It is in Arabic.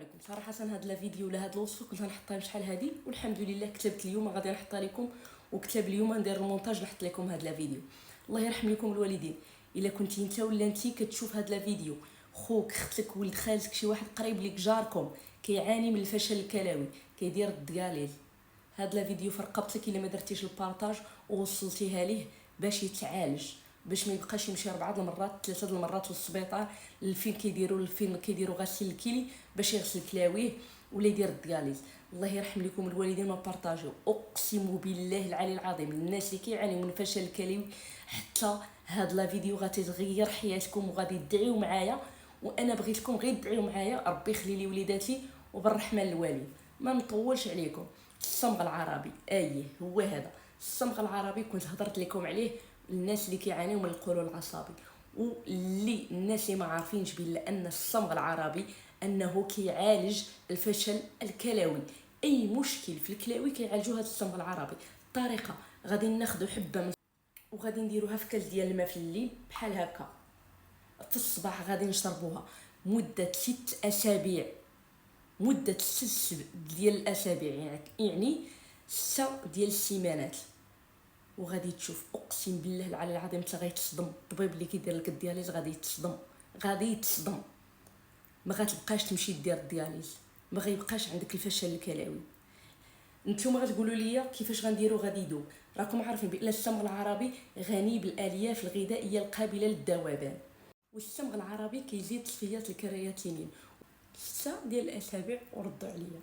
عليكم. صراحه هذا الفيديو ولا هذا الوصفه كنت غنحطها بشحال هذه، والحمد لله كتبت اليوم غادي نحطها لكم، وكتب اليوم ندير المونتاج نحط لكم هذا الفيديو. الله يرحم لكم الوالدين. الا كنتي انت ولا انتي كتشوف هذا الفيديو، خوك اختك ولد خالتك شي واحد قريب لك جاركم كيعاني من الفشل الكلوي كيدير الدقاليل، هذا الفيديو في رقبتك الا ما درتيش البارطاج ووصلتيها ليه باش يتعالج، باش ما يبقاش يمشي 4 المرات 3 المرات للسبيطار فين كيديروا غسيل الكلي باش يغسل كلاويه ولا يدير الدقاليز. الله يرحم لكم الوالدين وبارطاجيو. اقسم بالله العلي العظيم الناس اللي كيعانيوا من الفشل الكلوي حتى هذا الفيديو غادي تغير حياتكم وغادي تدعيو معايا، وانا بغيتكم غير تدعيو معايا ربي يخلي لي وليداتي وبالرحمن الوالد. ما نطولش عليكم. الصمغ العربي هو هذا الصمغ العربي كنت هضرت لكم عليه الناس اللي كيعانيوا من القولون العصبي، واللي الناس اللي ما عارفينش بان الصمغ العربي انه كيعالج الفشل الكلوي. اي مشكل في الكلاوي كيعالجوه هذا الصمغ العربي. الطريقه غادي ناخذ حبه من وغادي نديروها في كاس ديال الماء في الليل بحال هكا، في الصباح غادي نشربوها مده 6 اسابيع، مده 6 ديال الاسابيع، يعني 6 ديال السيمانات، وغادي تشوف اقسم بالله العلي العظيم انت غيتصدم. الطبيب اللي كيدير لك الدياليز غادي يتصدم. ما غتبقاش تمشي دير الدياليز، ما غيبقاش عندك الفشل الكلوي. نتوما غتقولوا لي كيفاش غنديروا غادي يدوب. راكم عارفين بان الصمغ العربي غني بالالياف الغذائيه القابله للذوبان، والصمغ العربي كيزيد تصفيات الكرياتينين. 6 ديال الاسابيع وردوا عليا.